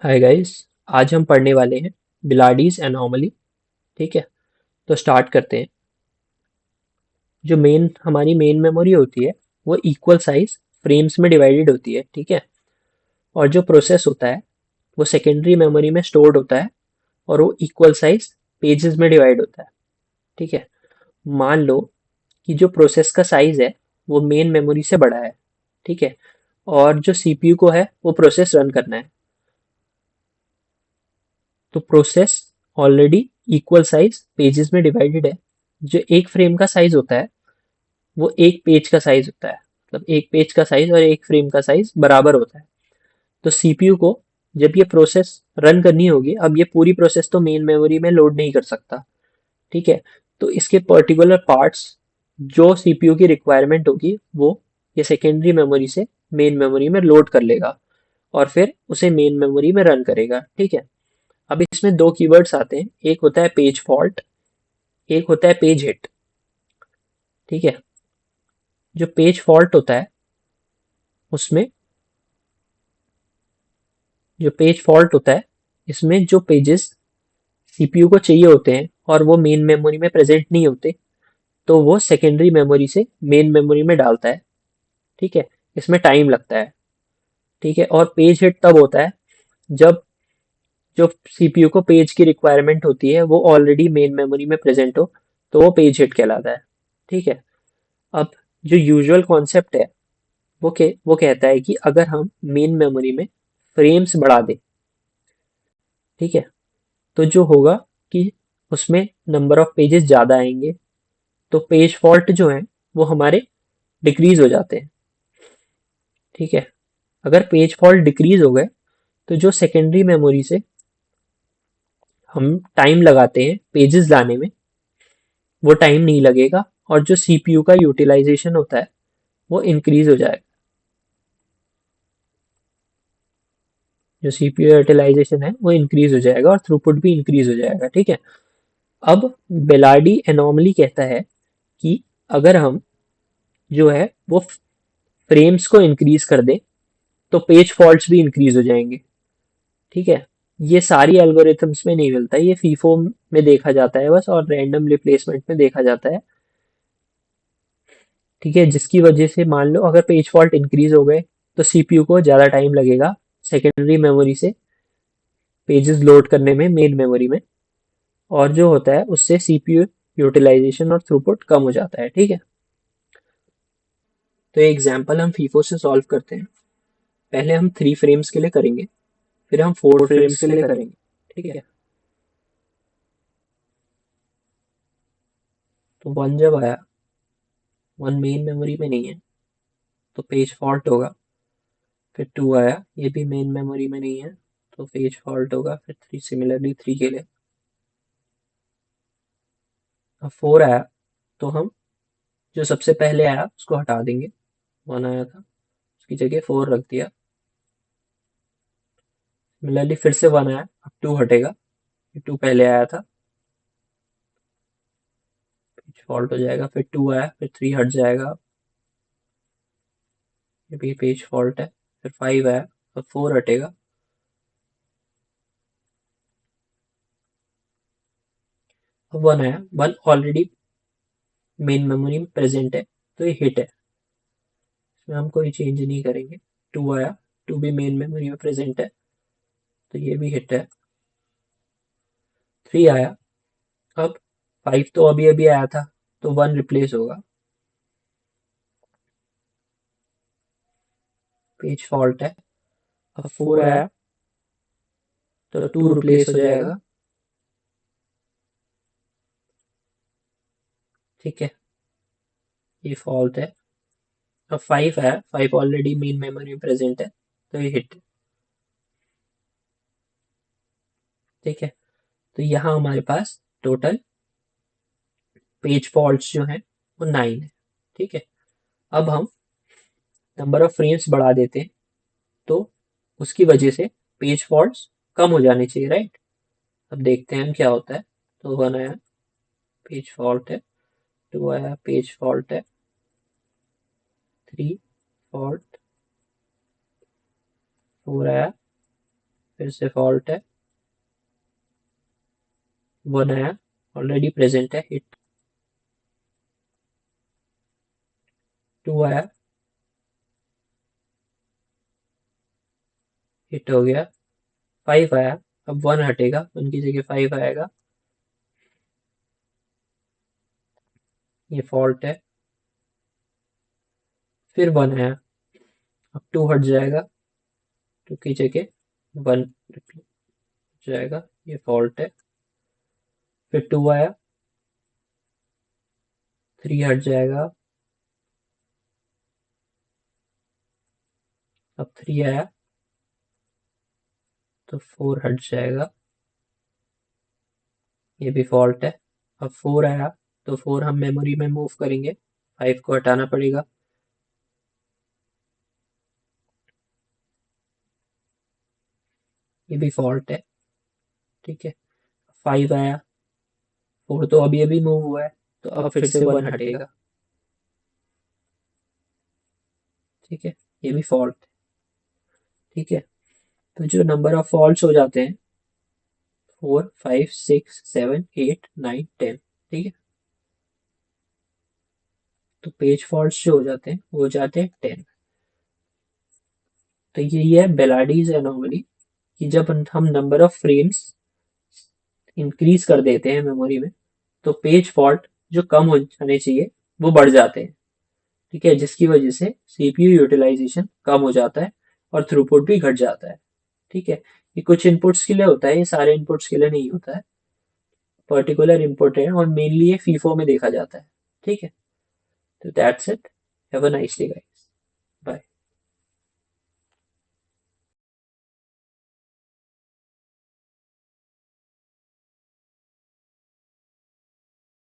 Hi guys. आज हम पढ़ने वाले हैं बिलाडीज एनोमली। ठीक है, तो स्टार्ट करते हैं। जो हमारी मेन मेमोरी होती है वो इक्वल साइज फ्रेम्स में डिवाइडेड होती है। ठीक है, और जो प्रोसेस होता है वो सेकेंडरी मेमोरी में स्टोर्ड होता है और वो इक्वल साइज पेजेस में डिवाइड होता है। ठीक है, मान लो कि जो प्रोसेस का साइज है वो मेन मेमोरी से बड़ा है। ठीक है, और जो सीपीयू को है वो प्रोसेस रन करना है। तो process already equal size pages में डिवाइडेड है। जो एक फ्रेम का साइज होता है वो एक पेज का साइज होता है। मतलब एक पेज का साइज और एक फ्रेम का साइज बराबर होता है। तो सीपीयू को जब ये प्रोसेस रन करनी होगी, अब ये पूरी प्रोसेस तो मेन मेमोरी में लोड नहीं कर सकता। ठीक है, तो इसके पर्टिकुलर पार्ट्स जो सीपीयू की रिक्वायरमेंट होगी वो ये सेकेंडरी मेमोरी से मेन मेमोरी में लोड कर लेगा और फिर उसे मेन मेमोरी में रन करेगा। ठीक है, अब इसमें दो कीवर्ड्स आते हैं, एक होता है पेज फॉल्ट, एक होता है पेज हिट। ठीक है, जो पेज फॉल्ट होता है उसमें जो पेज फॉल्ट होता है इसमें जो पेजेस सीपीयू को चाहिए होते हैं और वो मेन मेमोरी में प्रेजेंट नहीं होते, तो वो सेकेंडरी मेमोरी से मेन मेमोरी में डालता है। ठीक है, इसमें टाइम लगता है। ठीक है, और पेज हिट तब होता है जब जो सीपीयू को पेज की रिक्वायरमेंट होती है वो ऑलरेडी मेन मेमोरी में प्रेजेंट हो, तो वो पेज हिट कहलाता है। ठीक है, अब जो यूजुअल कॉन्सेप्ट है वो कहता है कि अगर हम मेन मेमोरी में फ्रेम्स बढ़ा दें, ठीक है, तो जो होगा कि उसमें नंबर ऑफ पेजेस ज़्यादा आएंगे, तो पेज फॉल्ट जो है वो हमारे डिक्रीज हो जाते हैं। ठीक है, अगर पेज फॉल्ट डिक्रीज हो गए तो जो सेकेंडरी मेमोरी से हम टाइम लगाते हैं पेजेस लाने में वो टाइम नहीं लगेगा और जो सीपीयू का यूटिलाइजेशन होता है वो इंक्रीज हो जाएगा। जो सीपीयू यूटिलाइजेशन है वो इंक्रीज हो जाएगा और थ्रूपुट भी इंक्रीज हो जाएगा। ठीक है, अब बेलार्डी एनोमली कहता है कि अगर हम जो है वो फ्रेम्स को इंक्रीज कर दे तो पेज फॉल्ट्स भी इंक्रीज हो जाएंगे। ठीक है, ये सारी एल्गोरिथम्स में नहीं मिलता, ये फीफो में देखा जाता है बस, और रैंडम रिप्लेसमेंट में देखा जाता है। ठीक है, जिसकी वजह से मान लो अगर पेज फॉल्ट इंक्रीज हो गए तो सीपीयू को ज़्यादा टाइम लगेगा सेकेंडरी मेमोरी से पेजेस लोड करने में मेन मेमोरी में, और जो होता है उससे सीपीयू यूटिलाइजेशन और थ्रूपुट कम हो जाता है। ठीक है, तो ये एग्जांपल हम फीफो से सॉल्व करते हैं। पहले हम 3 फ्रेम्स के लिए करेंगे, फिर हम 4 फ्रेम्स के लिए करेंगे। ठीक है, तो 1 जब आया, 1 मेन मेमोरी में नहीं है तो पेज फॉल्ट होगा। फिर 2 आया, ये भी मेन मेमोरी में नहीं है तो पेज फॉल्ट होगा। फिर 3, सिमिलरली 3 के लिए। अब 4 आया तो हम जो सबसे पहले आया उसको हटा देंगे, 1 आया था उसकी जगह 4 रख दिया। सिमिलरली फिर से 1 आया, अब 2 हटेगा, 2 पहले आया था, पेज फॉल्ट हो जाएगा। फिर 2 आया, फिर 3 हट जाएगा, ये भी पेज फॉल्ट है। फिर 5 आया, अब 4 हटेगा। अब 1 आया, 1 ऑलरेडी मेन मेमोरी में प्रेजेंट है तो ये हिट है, इसमें हम कोई चेंज नहीं करेंगे। 2 आया, 2 भी मेन मेमोरी में प्रेजेंट है तो ये भी हिट है। 3 आया, अब 5 तो अभी अभी आया था तो 1 रिप्लेस होगा, पेज फॉल्ट है। अब 4 आया तो 2 रिप्लेस हो जाएगा। ठीक है, ये फॉल्ट है। अब 5 आया, 5 ऑलरेडी मेन मेमोरी में प्रेजेंट है तो ये हिट। ठीक है, तो यहाँ हमारे पास टोटल पेज फॉल्ट्स जो हैं वो 9 है। ठीक है, अब हम नंबर ऑफ फ्रेम्स बढ़ा देते हैं तो उसकी वजह से पेज फॉल्ट्स कम हो जाने चाहिए, राइट। अब देखते हैं क्या होता है। तो 1 आया, पेज फॉल्ट है। 2 आया, पेज फॉल्ट है। 3 फॉल्ट। 4 आया, फिर से फॉल्ट है, 1 आया, ऑलरेडी प्रेजेंट है, हिट। 2 आया, हिट हो गया। 5 आया, अब 1 हटेगा, 1 की जगह 5 आएगा, ये फॉल्ट है। फिर 1 आया, अब 2 हट जाएगा, 2 की जगह 1 जाएगा, ये फॉल्ट है। फिर 2 आया, 3 हट जाएगा, अब 3 आया तो 4 हट जाएगा, ये भी फॉल्ट है। अब 4 आया तो 4 हम मेमोरी में मूव करेंगे, 5 को हटाना पड़ेगा, ये भी फॉल्ट है। ठीक है, 5 आया, 4 तो अभी अभी मूव हुआ है, तो अब फिर से 1 हटेगा। ठीक है, ये भी फॉल्ट है। ठीक है, तो जो नंबर ऑफ फॉल्ट्स हो जाते हैं 4, 5, 6, 7, 8, 9, 10। ठीक है, तो पेज फॉल्ट्स जो हो जाते हैं वो हो जाते हैं 10। तो ये है बेलाडीज एनोमली, कि जब हम नंबर ऑफ फ्रेम्स इंक्रीज कर देते हैं मेमोरी में, तो पेज फॉल्ट जो कम हो जाने चाहिए वो बढ़ जाते हैं। ठीक है, जिसकी वजह से सीपीयू यूटिलाइजेशन कम हो जाता है और थ्रूपुट भी घट जाता है। ठीक है, ये कुछ इनपुट्स के लिए होता है, ये सारे इनपुट्स के लिए नहीं होता है, पर्टिकुलर इनपुट है और मेनली ये फीफो में देखा जाता है। ठीक है, तो that's it, have a nice day guys.